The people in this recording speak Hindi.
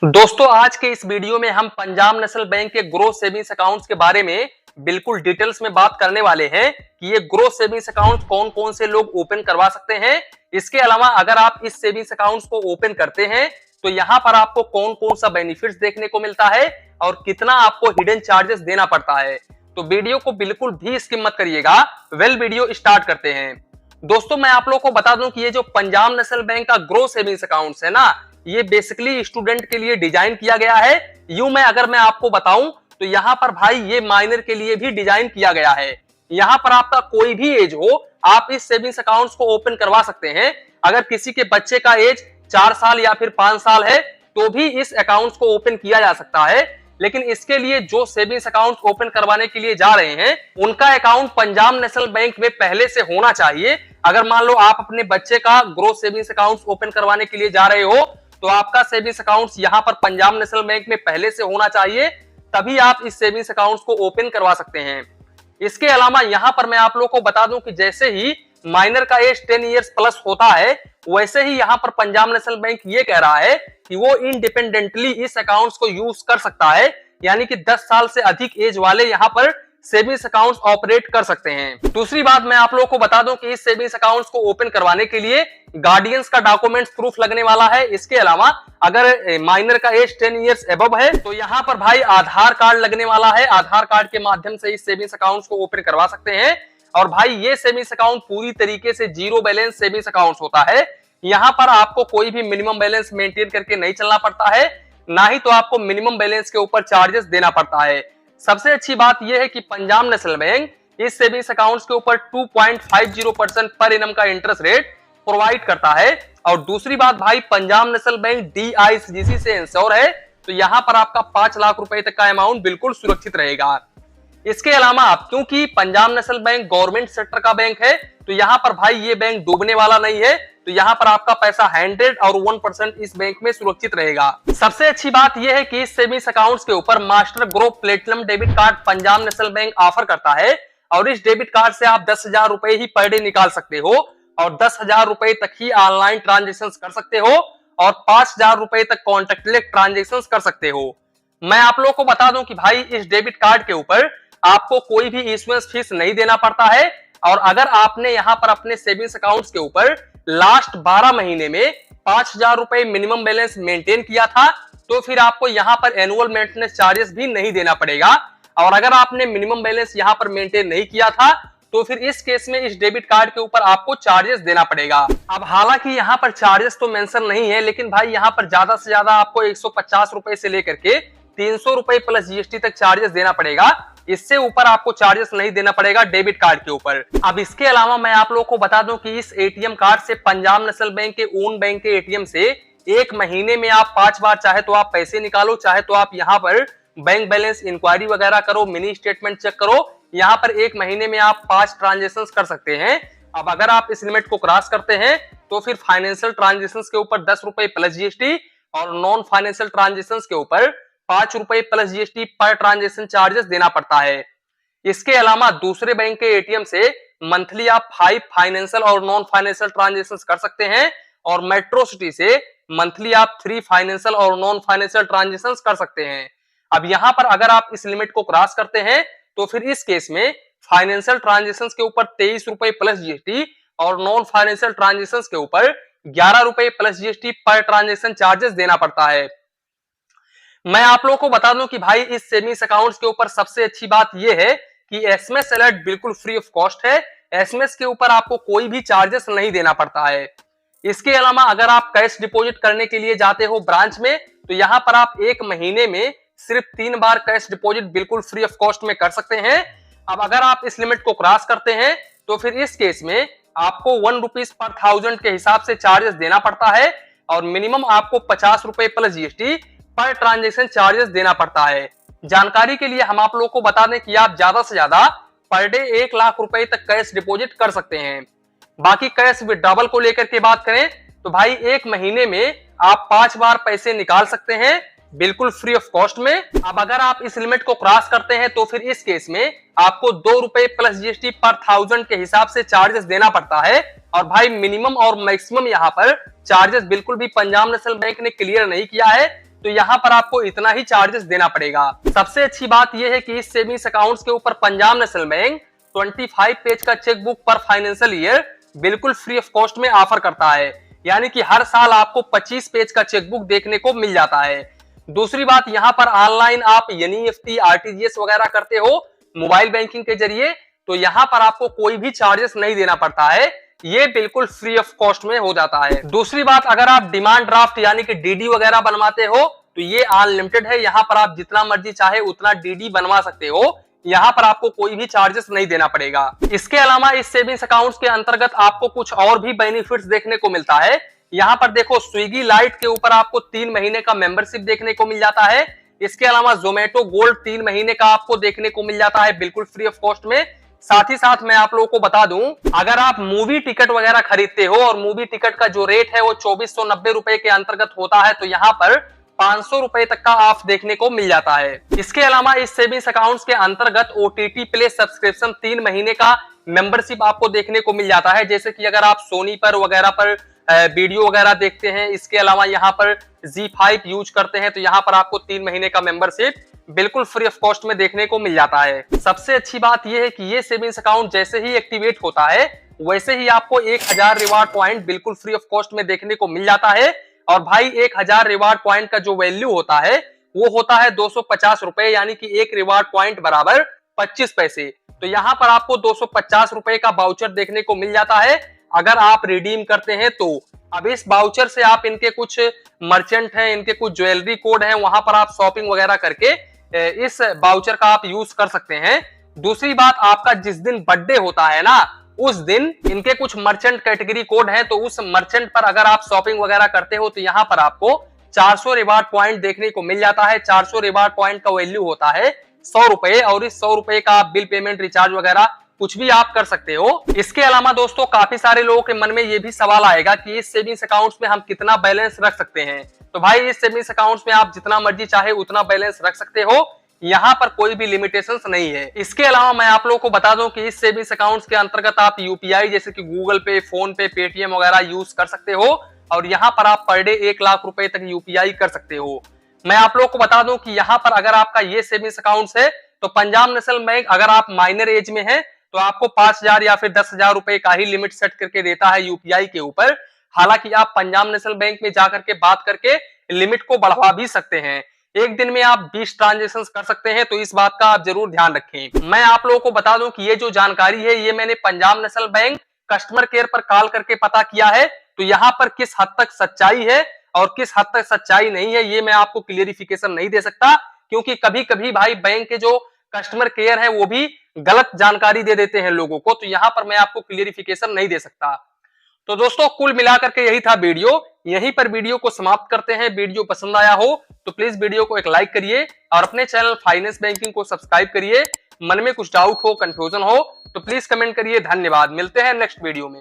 दोस्तों आज के इस वीडियो में हम पंजाब नेशनल बैंक के ग्रोथ सेविंग्स अकाउंट्स के बारे में बिल्कुल डिटेल्स में बात करने वाले हैं कि ये ग्रोथ सेविंग्स अकाउंट कौन कौन से लोग ओपन करवा सकते हैं। इसके अलावा अगर आप इस सेविंग्स अकाउंट्स को ओपन करते हैं तो यहाँ पर आपको कौन कौन सा बेनिफिट्स देखने को मिलता है और कितना आपको हिडन चार्जेस देना पड़ता है। तो वीडियो को बिल्कुल भी स्किप मत करिएगा। वीडियो स्टार्ट करते हैं। दोस्तों मैं आप लोगों को बता दूं कि ये जो पंजाब नेशनल बैंक का ग्रोथ सेविंग्स अकाउंट्स है ना, ये बेसिकली स्टूडेंट के लिए डिजाइन किया गया है। अगर मैं आपको बताऊं तो यहाँ पर भाई ये माइनर के लिए भी डिजाइन किया गया है। यहाँ पर आपका कोई भी एज हो, आप इस सेविंग्स अकाउंट्स को ओपन करवा सकते हैं। अगर किसी के बच्चे का एज 4 साल या फिर 5 साल है तो भी इस अकाउंट्स को ओपन किया जा सकता है। लेकिन इसके लिए जो सेविंग्स अकाउंट ओपन करवाने के लिए जा रहे हैं उनका अकाउंट पंजाब नेशनल बैंक में पहले से होना चाहिए। अगर मान लो आप अपने बच्चे का ग्रोथ सेविंग्स अकाउंट ओपन करवाने के लिए जा रहे हो तो आपका सेविंग्स अकाउंट यहाँ पर पंजाब नेशनल बैंक में पहले से होना चाहिए, तभी आप इस सेविंग्स अकाउंट को ओपन करवा सकते हैं। इसके अलावा यहाँ पर मैं आप लोगों को बता दूं कि जैसे ही माइनर का एज 10 इयर्स प्लस होता है वैसे ही यहाँ पर पंजाब नेशनल बैंक ये कह रहा है कि वो इंडिपेंडेंटली इस अकाउंट्स को यूज कर सकता है, यानी कि 10 साल से अधिक एज वाले यहाँ पर सेविंग्स अकाउंट्स ऑपरेट कर सकते हैं। दूसरी बात मैं आप लोगों को बता दूं कि इस सेविंग्स अकाउंट्स को ओपन करवाने के लिए गार्डियंस का डॉक्यूमेंट्स प्रूफ लगने वाला है। इसके अलावा अगर माइनर का एज 10 इयर्स एबव है तो यहाँ पर भाई आधार कार्ड लगने वाला है। आधार कार्ड के माध्यम से इस सेविंग्स अकाउंट्स को ओपन करवा सकते हैं। और भाई ये सेविंग्स अकाउंट पूरी तरीके से जीरो बैलेंस सेविंग्स अकाउंट होता है। यहाँ पर आपको कोई भी मिनिमम बैलेंस मेंटेन करके नहीं चलना पड़ता है, ना ही तो आपको मिनिमम बैलेंस के ऊपर चार्जेस देना पड़ता है। सबसे अच्छी बात यह है कि पंजाब नेशनल बैंक इस सेविंग्स अकाउंट्स के ऊपर 2.50% पर एनम का इंटरेस्ट रेट प्रोवाइड करता है। और दूसरी बात भाई पंजाब नेशनल बैंक DICGC से इंश्योर है, तो यहाँ पर आपका 5 लाख रुपए तक का अमाउंट बिल्कुल सुरक्षित रहेगा। इसके अलावा क्योंकि Punjab national bank government sector का बैंक है तो यहाँ पर भाई ये बैंक डूबने वाला नहीं है, तो यहाँ पर आपका पैसा 100 और 1% इस बैंक में सुरक्षित रहेगा। सबसे अच्छी बात यह है कि इस सेविंग्स अकाउंट्स के ऊपर master grow platinum debit card Punjab national bank offer करता है। और इस डेबिट कार्ड से आप 10,000 रुपए ही पर डे निकाल सकते हो और 10,000 रुपए तक ही ऑनलाइन ट्रांजेक्शन कर सकते हो और 5,000 रुपए तक कॉन्टेक्टलेस ट्रांजेक्शन कर सकते हो। मैं आप लोगों को बता दूं कि भाई इस डेबिट कार्ड के ऊपर आपको कोई भी इश्यूएंस फीस नहीं देना पड़ता है। और अगर आपने यहाँ पर अपने सेविंग्स अकाउंट्स के ऊपर लास्ट 12 महीने में 5,000 रुपए मिनिमम बैलेंस मेंटेन किया था तो फिर आपको यहाँ पर एनुअल मेंटेनेंस चार्जेस भी नहीं देना पड़ेगा। और अगर आपने मिनिमम बैलेंस यहाँ पर मेंटेन नहीं किया था तो फिर इस केस में इस डेबिट कार्ड के ऊपर आपको चार्जेस देना पड़ेगा। अब हालांकि यहाँ पर चार्जेस तो मेंशन नहीं है, लेकिन भाई यहाँ पर ज्यादा से ज्यादा आपको 150 रुपए से लेकर के 300 रुपए प्लस GST तक चार्जेस देना पड़ेगा। इससे ऊपर आपको चार्जेस नहीं देना पड़ेगा डेबिट कार्ड के ऊपर। अब इसके अलावा मैं आप लोगों को बता दूं कि इस ATM कार्ड से पंजाब नेशनल बैंक के ओन बैंक के ATM से एक महीने में आप 5 बार चाहे तो आप पैसे निकालो, चाहे तो आप यहाँ पर बैंक बैलेंस इंक्वायरी वगैरह करो, मिनी स्टेटमेंट चेक करो। यहाँ पर एक महीने में आप 5 ट्रांजेक्शन कर सकते हैं। अब अगर आप इस लिमिट को क्रॉस करते हैं तो फिर फाइनेंशियल ट्रांजेक्शन के ऊपर 10 रुपए प्लस GST और नॉन फाइनेंशियल ट्रांजेक्शन के ऊपर 5 रुपए plus GST per transaction charges देना पड़ता है। इसके अलावा दूसरे बैंक के ATM से मंथली आप 5 फाइनेंशियल और नॉन फाइनेंशियल ट्रांजेक्शन कर सकते हैं और मेट्रो सिटी से मंथली आप 3 फाइनेंशियल और नॉन फाइनेंशियल ट्रांजेक्शन कर सकते हैं। अब यहाँ पर अगर आप इस लिमिट को क्रॉस करते हैं तो फिर इस केस में फाइनेंशियल ट्रांजेक्शन के ऊपर 23 रुपए प्लस GST और नॉन फाइनेंशियल ट्रांजेक्शन के ऊपर 11 रुपए plus GST per transaction charges देना पड़ता है। मैं आप लोगों को बता दूं कि भाई इस सेविंग्स अकाउंट्स के ऊपर सबसे अच्छी बात यह है कि SMS अलर्ट बिल्कुल फ्री ऑफ कॉस्ट है। SMS के ऊपर आपको कोई भी चार्जेस नहीं देना पड़ता है। इसके अलावा अगर आप कैश डिपॉजिट करने के लिए जाते हो ब्रांच में तो यहाँ पर आप एक महीने में सिर्फ 3 बार कैश डिपॉजिट बिल्कुल फ्री ऑफ कॉस्ट में कर सकते हैं। अब अगर आप इस लिमिट को क्रॉस करते हैं तो फिर इस केस में आपको 1 रुपीज पर 1000 के हिसाब से चार्जेस देना पड़ता है और मिनिमम आपको 50 रुपए plus GST per transaction charges देना पड़ता है। जानकारी के लिए हम आप लोगों को बता दें कि आप ज्यादा से ज्यादा पर डे 1 लाख रुपए तक कैश डिपॉजिट कर सकते हैं। बाकी कैश विड्रॉवल को लेकर के बात करें तो भाई एक महीने में आप 5 बार पैसे निकाल सकते हैं बिल्कुल फ्री ऑफ कॉस्ट में। अब अगर आप इस लिमिट को क्रॉस करते हैं तो फिर इस केस में आपको 2 रुपए प्लस GST पर 1000 के हिसाब से चार्जेस देना पड़ता है। और भाई मिनिमम और मैक्सिमम यहाँ पर चार्जेस बिल्कुल भी पंजाब नेशनल बैंक ने क्लियर नहीं किया है। तो यहाँ पर आपको इतना ही चार्जेस देना पड़ेगा। सबसे अच्छी बात यह है कि इस सेविंग्स अकाउंट्स के ऊपर पंजाब नेशनल बैंक 25 पेज का चेकबुक पर फाइनेंशियल ईयर बिल्कुल फ्री ऑफ कॉस्ट में ऑफर करता है, यानी कि हर साल आपको 25 पेज का चेकबुक देखने को मिल जाता है। दूसरी बात, यहाँ पर ऑनलाइन आप एनईएफटी, आरटीजीएस वगैरह करते हो मोबाइल बैंकिंग के जरिए, तो यहाँ पर आपको कोई भी चार्जेस नहीं देना पड़ता है, ये बिल्कुल फ्री ऑफ कॉस्ट में हो जाता है। दूसरी बात, अगर आप डिमांड ड्राफ्ट यानी कि डीडी वगैरह बनवाते हो तो ये अनलिमिटेड है, यहाँ पर आप जितना मर्जी चाहे उतना डीडी बनवा सकते हो, यहाँ पर आपको कोई भी चार्जेस नहीं देना पड़ेगा। इसके अलावा इस सेविंग्स अकाउंट्स के अंतर्गत आपको कुछ और भी बेनिफिट्स देखने को मिलता है। यहाँ पर देखो, स्विगी लाइट के ऊपर आपको 3 महीने का मेंबरशिप देखने को मिल जाता है। इसके अलावा जोमेटो गोल्ड 3 महीने का आपको देखने को मिल जाता है बिल्कुल फ्री ऑफ कॉस्ट में। साथ ही साथ मैं आप लोगों को बता दूं, अगर आप मूवी टिकट वगैरह खरीदते हो और मूवी टिकट का जो रेट है वो 2490 रुपए के अंतर्गत होता है, तो यहाँ पर 500 रुपए तक का ऑफ देखने को मिल जाता है। इसके अलावा इस सेविंग्स अकाउंट्स के अंतर्गत ओटीटी प्ले सब्सक्रिप्शन 3 महीने का मेंबरशिप आपको देखने को मिल जाता है, जैसे कि अगर आप सोनी पर वगैरह पर वीडियो वगैरह देखते हैं, इसके अलावा यहाँ पर Z5 यूज करते हैं, तो यहाँ पर आपको 3 महीने का मेंबरशिप बिल्कुल फ्री ऑफ कॉस्ट में देखने को मिल जाता है। सबसे अच्छी बात यह है कि ये सेविंग्स अकाउंट जैसे ही एक्टिवेट होता है वैसे ही आपको 1000 रिवार्ड पॉइंट बिल्कुल फ्री ऑफ कॉस्ट में देखने को मिल जाता है। और भाई 1000 रिवार्ड पॉइंट का जो वैल्यू होता है वो होता है 250 रुपए, यानी कि एक रिवार्ड पॉइंट बराबर 25 पैसे। तो यहाँ पर आपको 250 रुपए का बाउचर देखने को मिल जाता है अगर आप रिडीम करते हैं तो। अब इस बाउचर से आप इनके कुछ मर्चेंट हैं, इनके कुछ ज्वेलरी कोड हैं, वहां पर आप शॉपिंग वगैरह करके इस बाउचर का आप यूज कर सकते हैं। दूसरी बात, आपका जिस दिन बर्थडे होता है ना, उस दिन इनके कुछ मर्चेंट कैटेगरी कोड है, तो उस मर्चेंट पर अगर आप शॉपिंग वगैरह करते हो तो यहाँ पर आपको 400 रिवार्ड पॉइंट देखने को मिल जाता है। 400 रिवार्ड पॉइंट का वैल्यू होता है 100 रुपए, और इस 100 रुपए का आप बिल पेमेंट, रिचार्ज वगैरह कुछ भी आप कर सकते हो। इसके अलावा दोस्तों, काफी सारे लोगों के मन में ये भी सवाल आएगा कि इस सेविंग्स अकाउंट्स में हम कितना बैलेंस रख सकते हैं। तो भाई इस सेविंग्स अकाउंट्स में आप जितना मर्जी चाहे उतना बैलेंस रख सकते हो, यहाँ पर कोई भी लिमिटेशंस नहीं है। इसके अलावा मैं आप लोगों को बता दूं कि इस सेविंग्स अकाउंट्स के अंतर्गत आप यूपीआई जैसे कि गूगल पे, फोन पे, पेटीएम वगैरह यूज कर सकते हो, और यहाँ पर आप पर डे 1 लाख रुपए तक यूपीआई कर सकते हो। मैं आप लोगों को बता दूं कि यहाँ पर अगर आपका ये सेविंग्स अकाउंट्स है तो पंजाब नेशनल बैंक अगर आप माइनर एज में है तो आपको 5000 या फिर 10,000 रुपए का ही लिमिट सेट करके देता है यूपीआई के ऊपर। हालांकि आप पंजाब नेशनल बैंक में जाकर के बात करके लिमिट को बढ़वा भी सकते हैं। एक दिन में आप 20 ट्रांजेक्शन कर सकते हैं, तो इस बात का आप जरूर ध्यान रखें। मैं आप लोगों को बता दूं कि ये जो जानकारी है ये मैंने Punjab national bank customer care पर कॉल करके पता किया है, तो यहाँ पर किस हद तक सच्चाई है और किस हद तक सच्चाई नहीं है ये मैं आपको क्लियरिफिकेशन नहीं दे सकता, क्योंकि कभी कभी भाई बैंक के जो कस्टमर केयर है वो भी गलत जानकारी दे देते हैं लोगों को, तो यहाँ पर मैं आपको क्लियरिफिकेशन नहीं दे सकता। तो दोस्तों, कुल मिलाकर के यही था वीडियो। यहीं पर वीडियो को समाप्त करते हैं। वीडियो पसंद आया हो तो प्लीज वीडियो को एक लाइक करिए और अपने चैनल फाइनेंस बैंकिंग को सब्सक्राइब करिए। मन में कुछ डाउट हो, कंफ्यूजन हो तो प्लीज कमेंट करिए। धन्यवाद, मिलते हैं नेक्स्ट वीडियो में।